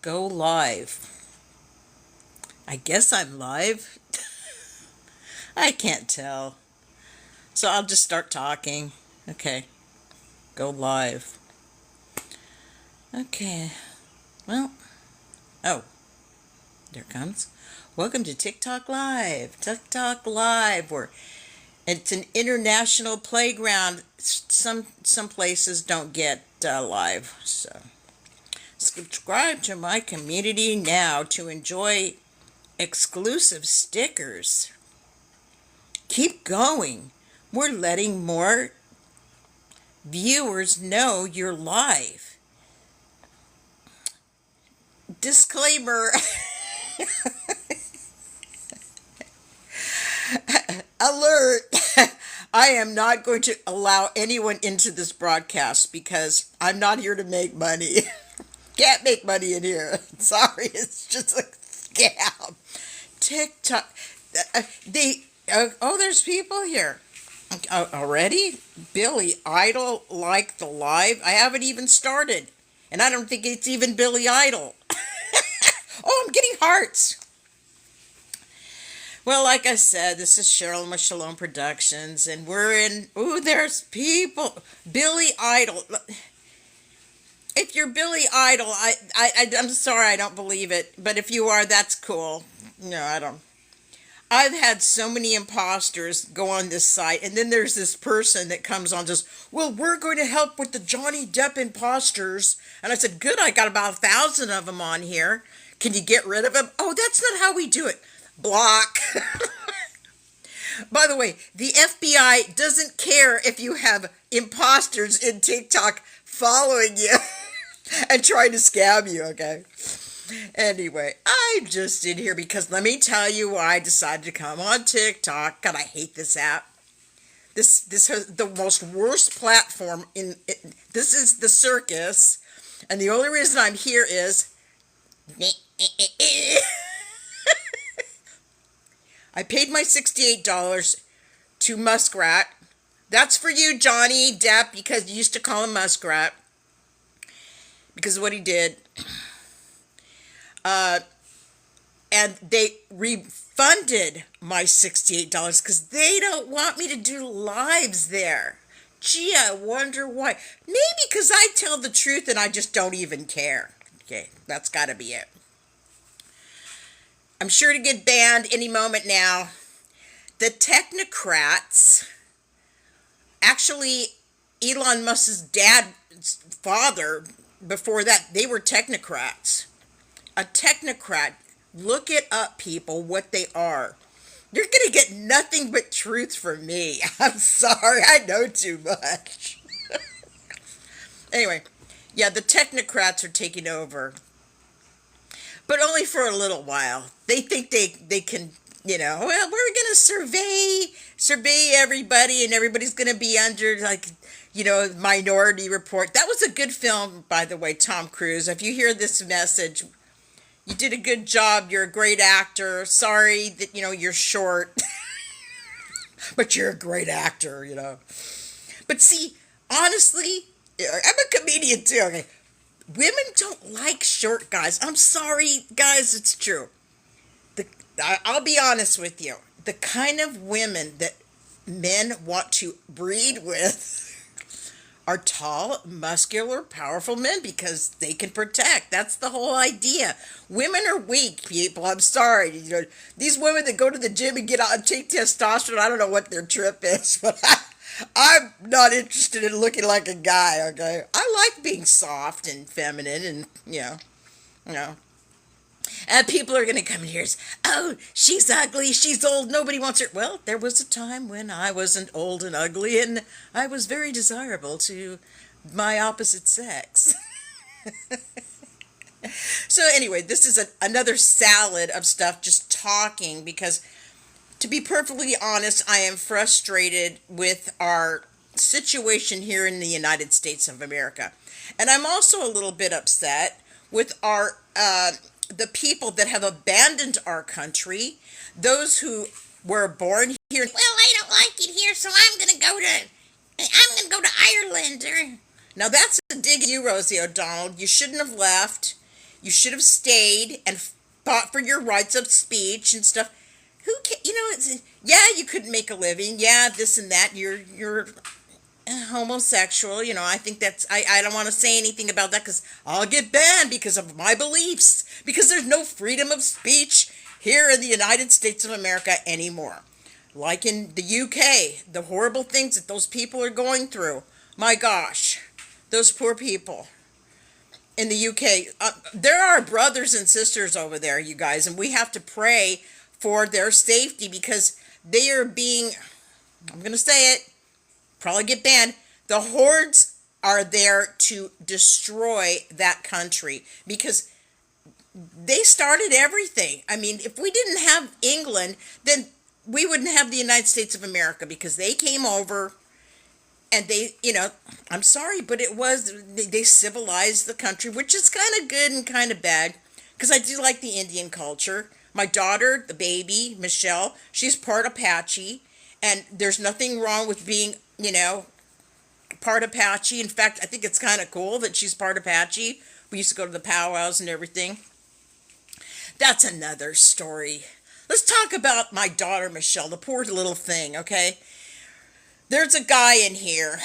Go live. I guess I'm live. I can't tell. So I'll just start talking. Okay. Go live. Okay. Well, oh, there it comes. Welcome to TikTok Live. TikTok Live, where it's an international playground. Some places don't get live. So subscribe to my community now to enjoy exclusive stickers. Keep going. We're letting more viewers know you're live. Disclaimer. Alert. I am not going to allow anyone into this broadcast because I'm not here to make money. Can't make money in here. Sorry, it's just a scam. TikTok. There's people here. Already? Billy Idol like the live? I haven't even started. And I don't think it's even Billy Idol. Oh, I'm getting hearts. Well, like I said, this is Sherilynn Shalom Productions, and we're in. Ooh, there's people. Billy Idol. If you're Billy Idol, I'm sorry, I don't believe it. But if you are, that's cool. No, I don't. I've had so many imposters go on this site, and then there's this person that comes on just, well, we're going to help with the Johnny Depp imposters. And I said, good, I got about 1,000 of them on here. Can you get rid of them? Oh, that's not how we do it. Block. By the way, the FBI doesn't care if you have imposters in TikTok following you and trying to scam you, okay? Anyway, I'm just in here because let me tell you why I decided to come on TikTok. God, I hate this app. This has the most worst platform in it. This is the circus, and the only reason I'm here is I paid my $68 to Muskrat. That's for you, Johnny Depp, because you used to call him Muskrat because of what he did. And they refunded my $68 because they don't want me to do lives there. Gee, I wonder why. Maybe because I tell the truth and I just don't even care. Okay, that's got to be it. I'm sure to get banned any moment now. The technocrats, actually, Elon Musk's dad's father, before that, they were technocrats. A technocrat, look it up, people, what they are. You're going to get nothing but truth from me. I'm sorry, I know too much. Anyway, yeah, the technocrats are taking over. But only for a little while. They think they can, well, we're going to survey everybody, and everybody's going to be under, like, Minority Report. That was a good film, by the way, Tom Cruise. If you hear this message, you did a good job. You're a great actor. Sorry that, you're short. But you're a great actor. But see, honestly, I'm a comedian too, okay? Women don't like short guys. I'm sorry, guys, it's true. I'll be honest with you. The kind of women that men want to breed with are tall, muscular, powerful men because they can protect. That's the whole idea. Women are weak, people. I'm sorry. These women that go to the gym and get out and take testosterone, I don't know what their trip is, but I'm not interested in looking like a guy, okay? I like being soft and feminine and, you know. And people are going to come in here and say, oh, she's ugly, she's old, nobody wants her. Well, there was a time when I wasn't old and ugly, and I was very desirable to my opposite sex. So anyway, this is another salad of stuff, just talking, because to be perfectly honest, I am frustrated with our situation here in the United States of America. And I'm also a little bit upset with the people that have abandoned our country, those who were born here. Well, I don't like it here, so I'm going to go to Ireland. Now that's a dig at you, Rosie O'Donnell. You shouldn't have left. You should have stayed and fought for your rights of speech and stuff. Who can, yeah, you couldn't make a living. Yeah, this and that. You're homosexual. I think I don't want to say anything about that because I'll get banned because of my beliefs. Because there's no freedom of speech here in the United States of America anymore. Like in the UK, the horrible things that those people are going through. My gosh, those poor people in the UK. There are brothers and sisters over there, you guys, and we have to pray for their safety because they are being, I'm going to say it, probably get banned. The hordes are there to destroy that country because they started everything. I mean, if we didn't have England, then we wouldn't have the United States of America because they came over and they, I'm sorry, but they civilized the country, which is kind of good and kind of bad because I do like the Indian culture. My daughter, the baby, Michelle, she's part Apache, and there's nothing wrong with being, part Apache. In fact, I think it's kind of cool that she's part Apache. We used to go to the powwows and everything. That's another story. Let's talk about my daughter, Michelle, the poor little thing, okay? There's a guy in here,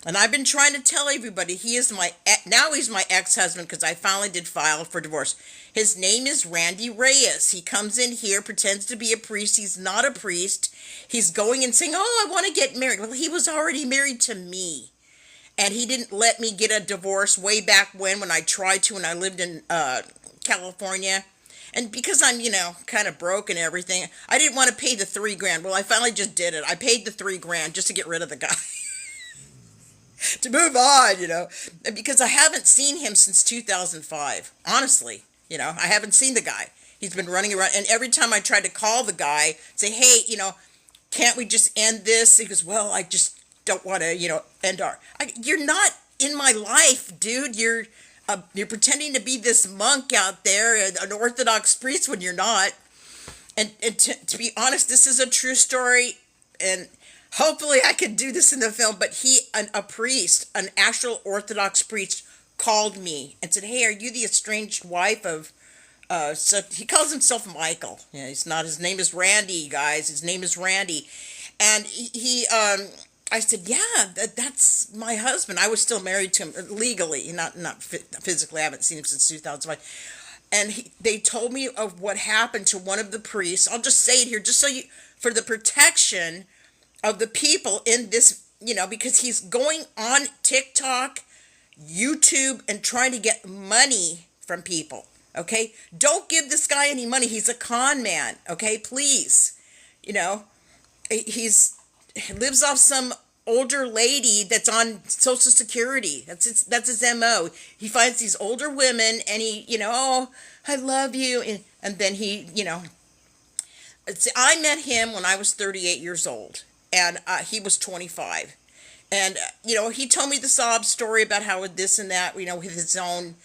and I've been trying to tell everybody he's my ex-husband because I finally did file for divorce. His name is Randy Reyes. He comes in here, pretends to be a priest. He's not a priest. He's going and saying, I want to get married. Well, he was already married to me, and he didn't let me get a divorce way back when I tried to, when I lived in California. And because I'm, kind of broke and everything, I didn't want to pay the $3,000. Well, I finally just did it. I paid the $3,000 just to get rid of the guy. To move on, because I haven't seen him since 2005. Honestly, I haven't seen the guy. He's been running around, and every time I tried to call the guy, say, hey, can't we just end this? He goes, well, I just don't want to, end our. You're not in my life, dude. You're pretending to be this monk out there, an Orthodox priest when you're not. And to be honest, this is a true story, and hopefully I could do this in the film, but a priest, an actual Orthodox priest, called me and said, hey, are you the estranged wife of, so he calls himself Michael. Yeah, he's not, his name is Randy, guys. His name is Randy. And I said, yeah, that's my husband. I was still married to him legally, not physically. I haven't seen him since 2005. And they told me of what happened to one of the priests. I'll just say it here, just so for the protection of the people in this, because he's going on TikTok, YouTube, and trying to get money from people. Okay? Don't give this guy any money. He's a con man. Okay? Please. He lives off some older lady that's on Social Security. That's his MO. He finds these older women and he, I love you. And then he, I met him when I was 38 years old and he was 25. And, he told me the sob story about how this and that, with his own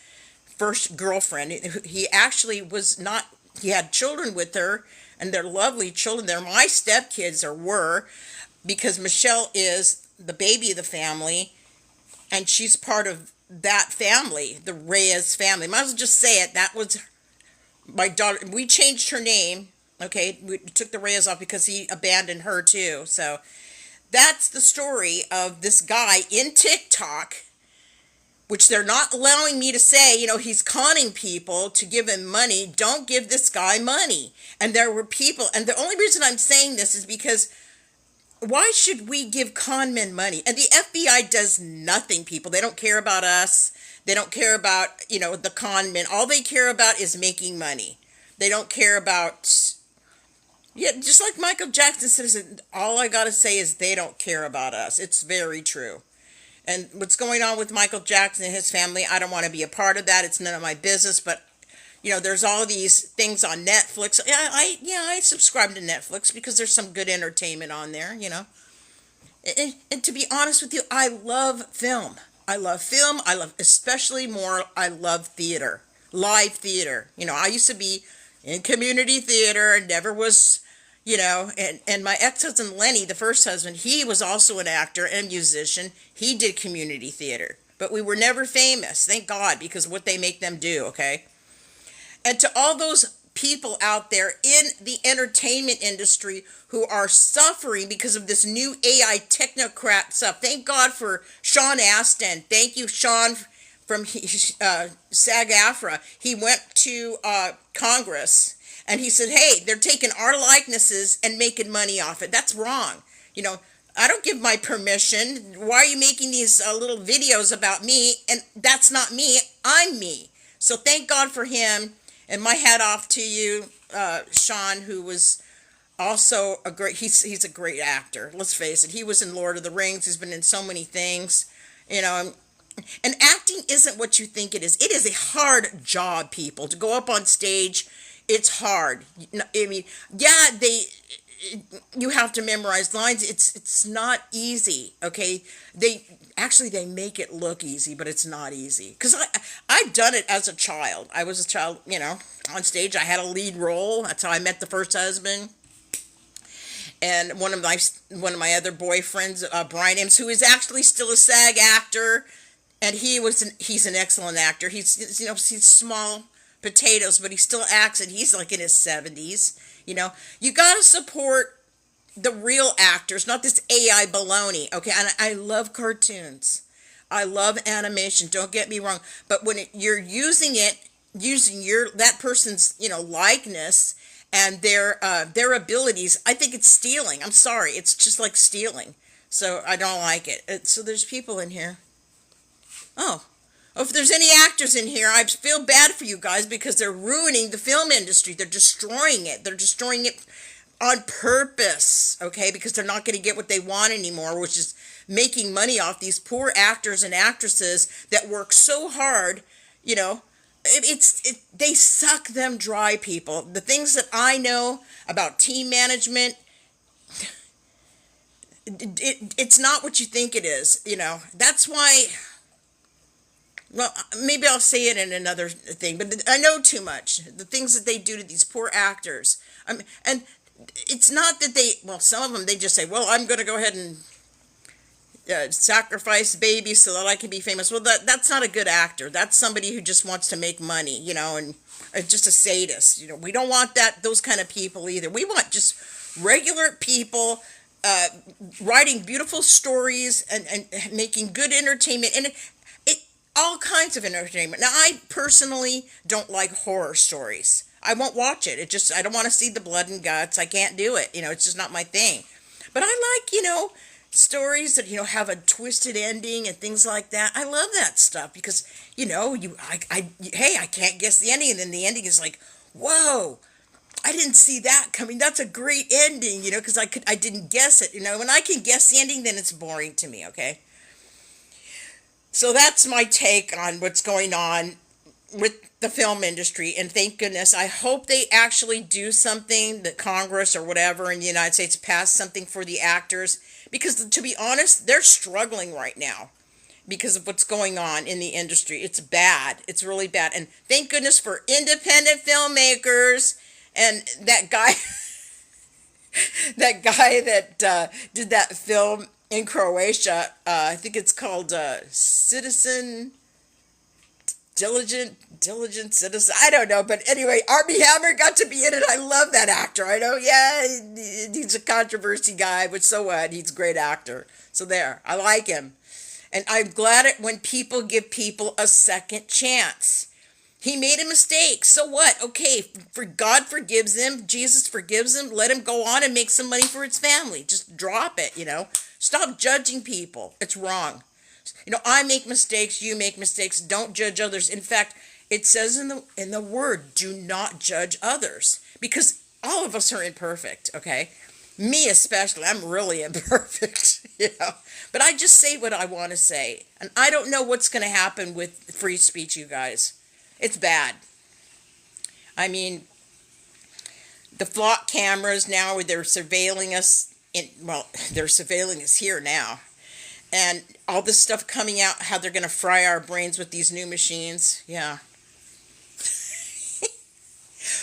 first girlfriend. He actually he had children with her, and they're lovely children. They're my stepkids, or were, because Michelle is the baby of the family, and she's part of that family, the Reyes family. Might as well just say it. That was my daughter. We changed her name, okay? We took the Reyes off because he abandoned her too. So that's the story of this guy in TikTok, which they're not allowing me to say, he's conning people to give him money. Don't give this guy money. And there were people, and the only reason I'm saying this is because why should we give con men money? And the FBI does nothing, people. They don't care about us. They don't care about, the con men. All they care about is making money. They don't care about, just like Michael Jackson says, all I got to say is they don't care about us. It's very true. And what's going on with Michael Jackson and his family, I don't want to be a part of that. It's none of my business. But, there's all these things on Netflix. I subscribe to Netflix because there's some good entertainment on there, And to be honest with you, I love film. I love film. I love, especially more, I love theater. Live theater. I used to be in community theater and never was... and my ex-husband Lenny, the first husband, he was also an actor and musician. He did community theater. but we were never famous. Thank God, because of what they make them do, okay? And to all those people out there in the entertainment industry who are suffering because of this new AI technocrat stuff. Thank God for Sean Astin. Thank you, Sean, from SAG-AFTRA. He went to Congress and he said, hey, they're taking our likenesses and making money off it. That's wrong. You know, I don't give my permission. Why are you making these little videos about me? And that's not me. I'm me. So thank God for him. And my hat off to you, Sean, who was also a great, he's a great actor. Let's face it. He was in Lord of the Rings. He's been in so many things, you know. And acting isn't what you think it is. It is a hard job, people. To go up on stage, it's hard. I mean, yeah, you have to memorize lines. It's not easy, okay? They make it look easy, but it's not easy. Because I've done it as a child. I was a child, you know, on stage. I had a lead role. That's how I met the first husband. And one of my other boyfriends, Brian Ames, who is actually still a SAG actor, and he's an excellent actor. He's, you know, he's small potatoes, but he still acts, and he's like in his 70s. You know, you got to support the real actors, not this AI baloney, okay? And I love cartoons. I love animation, don't get me wrong. But when you're using that person's, you know, likeness and their abilities, I think it's stealing. I'm sorry. It's just like stealing. So I don't like it. So there's people in here. Oh, if there's any actors in here, I feel bad for you guys because they're ruining the film industry. They're destroying it. They're destroying it on purpose, okay? Because they're not going to get what they want anymore, which is making money off these poor actors and actresses that work so hard, you know. They suck them dry, people. The things that I know about team management, it's not what you think it is, you know. That's why... Well, maybe I'll say it in another thing, but I know too much. The things that they do to these poor actors. And it's not that some of them, they just say, well, I'm going to go ahead and sacrifice babies so that I can be famous. Well, that's not a good actor. That's somebody who just wants to make money, you know, and just a sadist. You know, we don't want those kind of people either. We want just regular people writing beautiful stories and making good entertainment. And all kinds of entertainment. Now, I personally don't like horror stories. I won't watch it. I don't want to see the blood and guts. I can't do it. You know, it's just not my thing. But I like, you know, stories that, you know, have a twisted ending and things like that. I love that stuff because, you know, I can't guess the ending. And then the ending is like, whoa, I didn't see that coming. That's a great ending, you know, because I didn't guess it. You know, when I can guess the ending, then it's boring to me, okay? So that's my take on what's going on with the film industry. And thank goodness, I hope they actually do something, that Congress or whatever in the United States pass something for the actors. Because to be honest, they're struggling right now because of what's going on in the industry. It's bad. It's really bad. And thank goodness for independent filmmakers and that guy, that did that film in Croatia. I think it's called Citizen Diligent Citizen. I don't know, but anyway, Armie Hammer got to be in it. I love that actor. I know, yeah, he's a controversy guy, but so what? He's a great actor. So there, I like him, and I'm glad when people give people a second chance. He made a mistake. So what? Okay, for God forgives him. Jesus forgives him. Let him go on and make some money for his family. Just drop it, you know. Stop judging people. It's wrong. You know, I make mistakes. You make mistakes. Don't judge others. In fact, it says in the word, do not judge others. Because all of us are imperfect, okay? Me especially. I'm really imperfect, you know. But I just say what I want to say. And I don't know what's going to happen with free speech, you guys. It's bad. I mean, the flock cameras now, they're surveilling us. They're surveilling us here now. And all this stuff coming out, how they're going to fry our brains with these new machines. Yeah.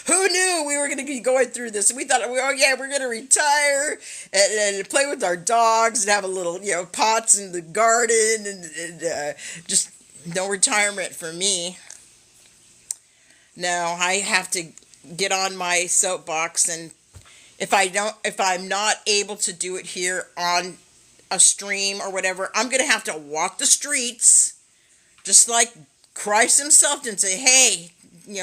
Who knew we were going to be going through this? We thought, oh yeah, we're going to retire and play with our dogs and have a little, pots in the garden and just no retirement for me. No, I have to get on my soapbox, and if I'm not able to do it here on a stream or whatever, I'm going to have to walk the streets just like Christ himself did, and say, hey,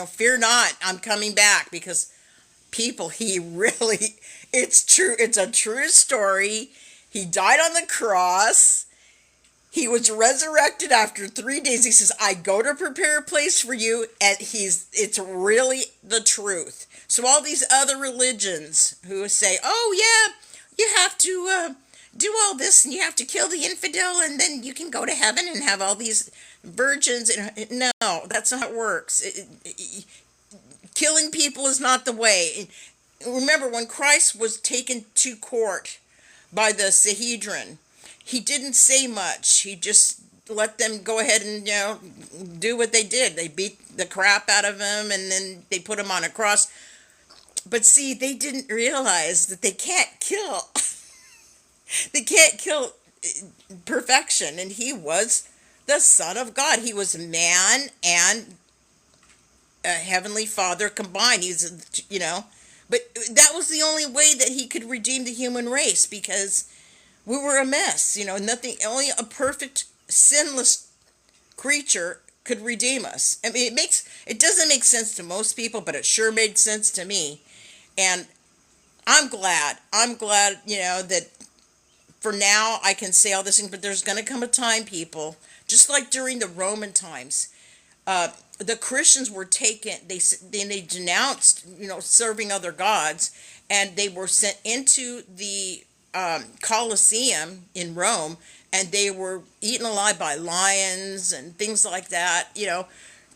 fear not, I'm coming back. Because people, it's true. It's a true story. He died on the cross. He was resurrected after 3 days. He says, I go to prepare a place for you. And it's really the truth. So all these other religions who say, oh yeah, you have to do all this and you have to kill the infidel and then you can go to heaven and have all these virgins. No, that's not how it works. Killing people is not the way. Remember, when Christ was taken to court by the Sanhedrin, he didn't say much. He just let them go ahead and do what they did. They beat the crap out of him and then they put him on a cross. But see, they didn't realize that they can't kill. They can't kill perfection. And he was the Son of God. He was man and a Heavenly Father combined. But that was the only way that he could redeem the human race, because we were a mess. Nothing, only a perfect, sinless creature could redeem us. I mean, it doesn't make sense to most people, but it sure made sense to me. And I'm glad, that for now I can say all this thing, but there's going to come a time, people, just like during the Roman times, the Christians were taken, they denounced, serving other gods, and they were sent into the Colosseum in Rome, and they were eaten alive by lions and things like that.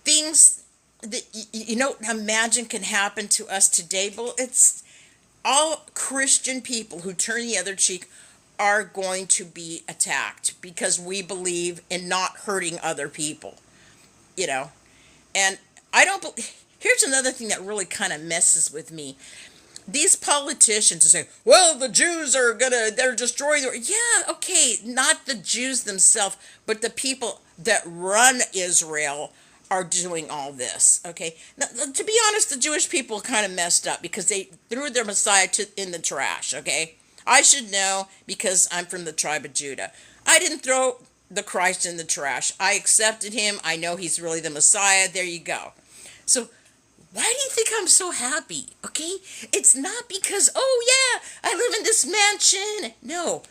Things that you don't imagine can happen to us today. But it's all Christian people who turn the other cheek are going to be attacked because we believe in not hurting other people. And I don't. Here's another thing that really kind of messes with me. These politicians who say, well, the Jews they're destroying yeah, okay, not the Jews themselves, but the people that run Israel are doing all this, okay? Now, to be honest, the Jewish people kind of messed up because they threw their Messiah in the trash, okay? I should know because I'm from the tribe of Judah. I didn't throw the Christ in the trash. I accepted him. I know he's really the Messiah. There you go. So why do you think I'm so happy? Okay? It's not because, oh yeah, I live in this mansion. No,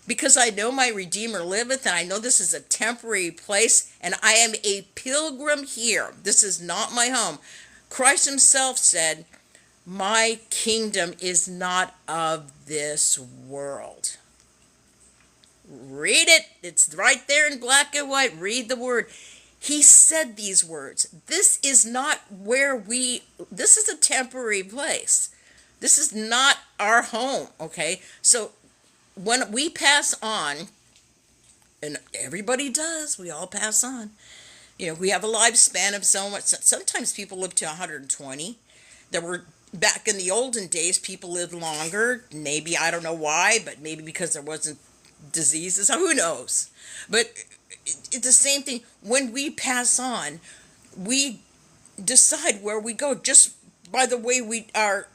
because I know my Redeemer liveth, and I know this is a temporary place, and I am a pilgrim here. This is not my home. Christ himself said, my kingdom is not of this world. Read it. It's right there in black and white. Read the word. He said these words. This is not this is a temporary place. This is not our home, okay? So when we pass on, and everybody does, we all pass on. We have a lifespan of so much. Sometimes people live to 120. Back in the olden days, people lived longer. Maybe, I don't know why, but maybe because there wasn't diseases. Who knows? But it's the same thing. When we pass on, we decide where we go just by the way we are,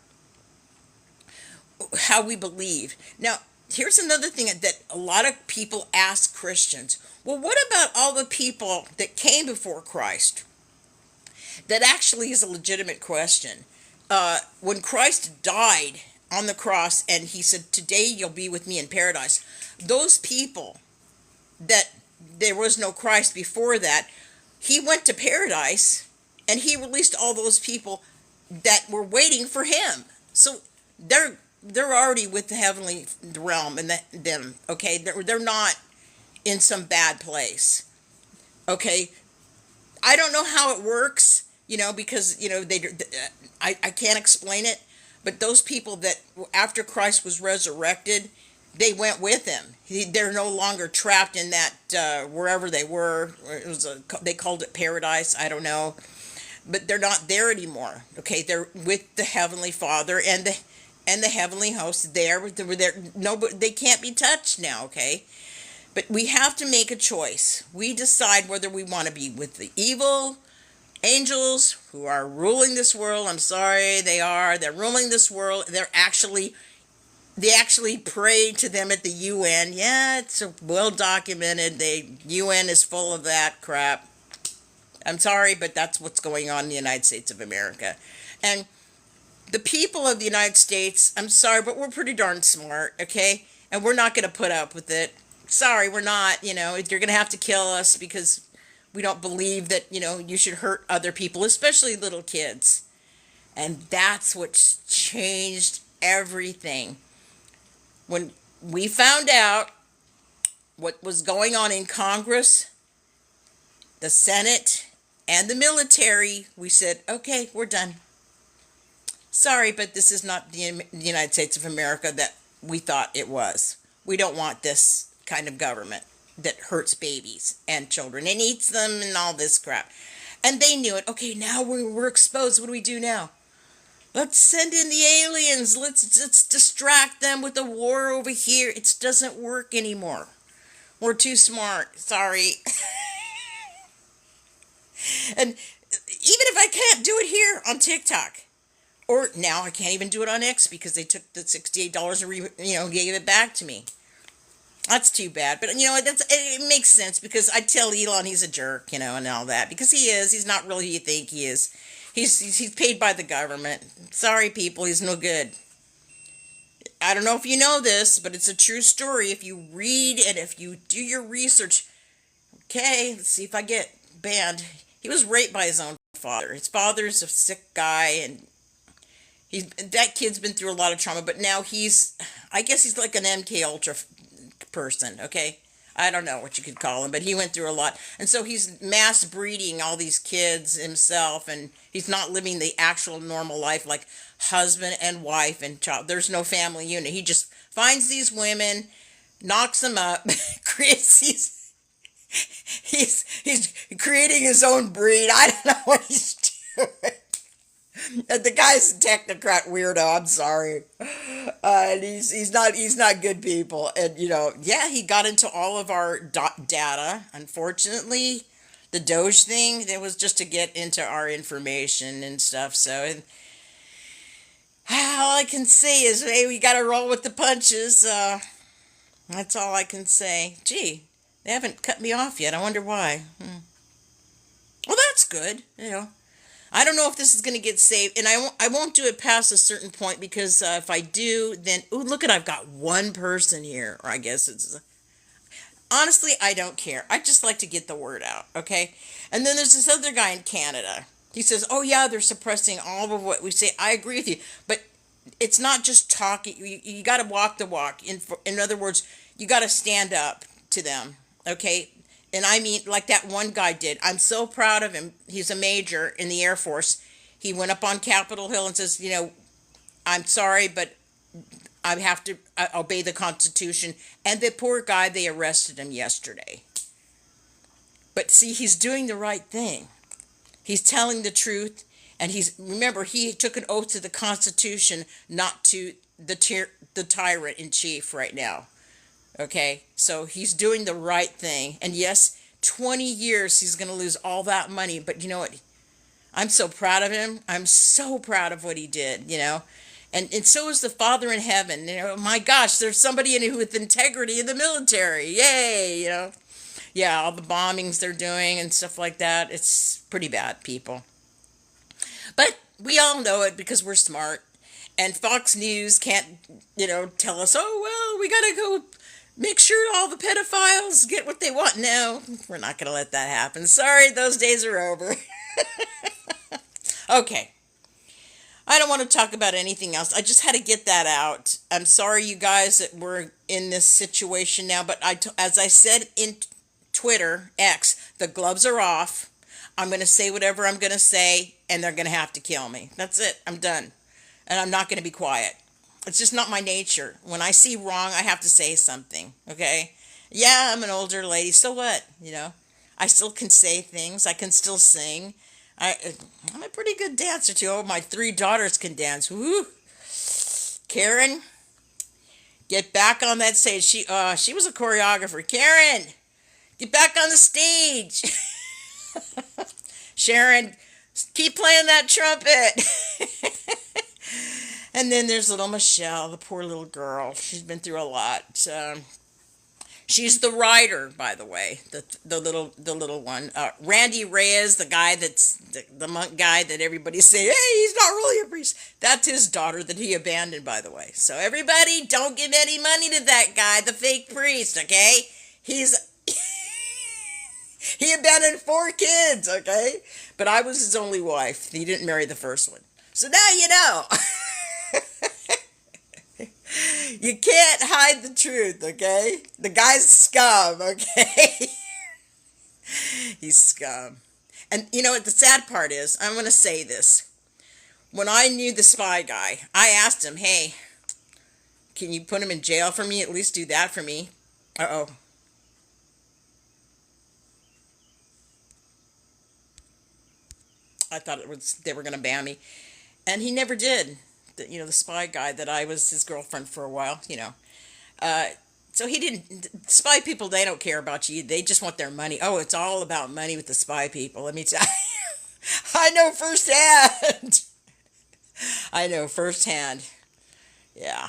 how we believe. Now, here's another thing that a lot of people ask Christians. Well, what about all the people that came before Christ? That actually is a legitimate question. When Christ died on the cross and he said, today you'll be with me in paradise, those people that there was no Christ before that, he went to paradise and he released all those people that were waiting for him. So they're already with the heavenly realm and them, okay? They're not in some bad place, okay? I don't know how it works, because, I can't explain it, but those people that after Christ was resurrected, they went with him. They're no longer trapped in that wherever they were. They called it paradise. I don't know. but they're not there anymore. Okay, they're with the Heavenly Father and the heavenly host there. No, they can't be touched now. Okay, but we have to make a choice. We decide whether we want to be with the evil angels who are ruling this world. I'm sorry, they are. They're ruling this world. They actually pray to them at the UN. Yeah, it's well documented. The UN is full of that crap. I'm sorry, but that's what's going on in the United States of America. And the people of the United States, I'm sorry, but we're pretty darn smart, okay? And we're not going to put up with it. Sorry, we're not. You're going to have to kill us because we don't believe that, you should hurt other people, especially little kids. And that's what's changed everything. When we found out what was going on in Congress, the Senate, and the military, we said, okay, we're done. Sorry, but this is not the United States of America that we thought it was. We don't want this kind of government that hurts babies and children and eats them and all this crap. And they knew it. Okay, now we're exposed. What do we do now? Let's send in the aliens. Let's distract them with the war over here. It doesn't work anymore. We're too smart. Sorry. And even if I can't do it here on TikTok, or now I can't even do it on X because they took the $68 and gave it back to me. That's too bad. But it makes sense because I tell Elon he's a jerk, and all that, because he is. He's not really who you think he is. He's paid by the government. Sorry, people, he's no good. I don't know if you know this, but it's a true story. If you read and if you do your research, okay, let's see if I get banned. He was raped by his own father. His father's a sick guy, and that kid's been through a lot of trauma, but now I guess he's like an MK Ultra person, okay? I don't know what you could call him, but he went through a lot. And so he's mass breeding all these kids himself, and he's not living the actual normal life like husband and wife and child. There's no family unit. He just finds these women, knocks them up, creates these... He's creating his own breed. I don't know what he's doing. The guy's a technocrat weirdo. I'm sorry, and he's not good people. And he got into all of our data. Unfortunately, the Doge thing, that was just to get into our information and stuff. So all I can say is, hey, we got to roll with the punches. That's all I can say. Gee, they haven't cut me off yet. I wonder why. Well, that's good. I don't know if this is going to get saved, and I won't do it past a certain point, because if I do, then, look at, I've got one person here, or I guess honestly, I don't care. I just like to get the word out, okay? And then there's this other guy in Canada. He says, oh yeah, they're suppressing all of what we say. I agree with you, but it's not just talking. You got to walk the walk. In other words, you got to stand up to them, okay? And I mean, like that one guy did. I'm so proud of him. He's a major in the Air Force. He went up on Capitol Hill and says, I'm sorry, but I have to obey the Constitution. And the poor guy, they arrested him yesterday. But see, he's doing the right thing. He's telling the truth. And remember, he took an oath to the Constitution, not to the tyrant in chief right now. Okay, so he's doing the right thing. And yes, 20 years he's going to lose all that money. But you know what? I'm so proud of him. I'm so proud of what he did, And so is the Father in heaven. My gosh, there's somebody with integrity in the military. Yay, Yeah, all the bombings they're doing and stuff like that. It's pretty bad, people. But we all know it because we're smart. And Fox News can't, tell us, oh, well, we got to go make sure all the pedophiles get what they want. No, we're not going to let that happen. Sorry, those days are over. Okay. I don't want to talk about anything else. I just had to get that out. I'm sorry, you guys, that we're in this situation now. But as I said in Twitter, X, the gloves are off. I'm going to say whatever I'm going to say, and they're going to have to kill me. That's it. I'm done. And I'm not going to be quiet. It's just not my nature. When I see wrong, I have to say something, okay? Yeah, I'm an older lady. So what? I still can say things. I can still sing. I, I'm a pretty good dancer too. Oh, my three daughters can dance. Woo! Karen, get back on that stage. She was a choreographer. Karen, get back on the stage. Sharon, keep playing that trumpet. And then there's little Michelle, the poor little girl. She's been through a lot. She's the writer, by the way, the little one. Randy Reyes, the guy that's the monk guy that everybody's saying, hey, he's not really a priest. That's his daughter that he abandoned, by the way. So everybody, don't give any money to that guy, the fake priest. Okay, he's he abandoned 4 kids. Okay, but I was his only wife. He didn't marry the first one. So now you know. You can't hide the truth, okay? The guy's scum, okay? He's scum. And you know what the sad part is? I'm going to say this. When I knew the spy guy, I asked him, hey, can you put him in jail for me? At least do that for me. Uh-oh. I thought they were going to ban me. And he never did. The spy guy that I was his girlfriend for a while. So he didn't. Spy people, they don't care about you. They just want their money. Oh, it's all about money with the spy people. Let me tell you. I know firsthand. I know firsthand. Yeah.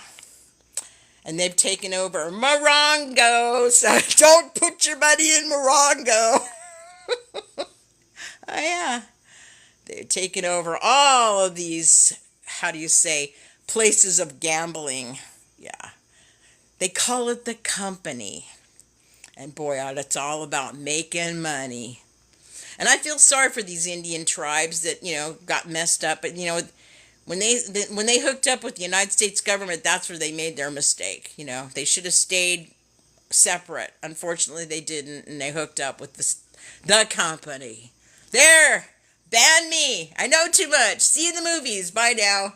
And they've taken over Morongo. So don't put your money in Morongo. Oh, yeah. They've taken over all of these, how do you say, places of gambling. Yeah. They call it the company. And boy, it's all about making money. And I feel sorry for these Indian tribes that, got messed up. But, when they hooked up with the United States government, that's where they made their mistake. They should have stayed separate. Unfortunately, they didn't, and they hooked up with the company. There! Ban me! I know too much. See you in the movies. Bye now.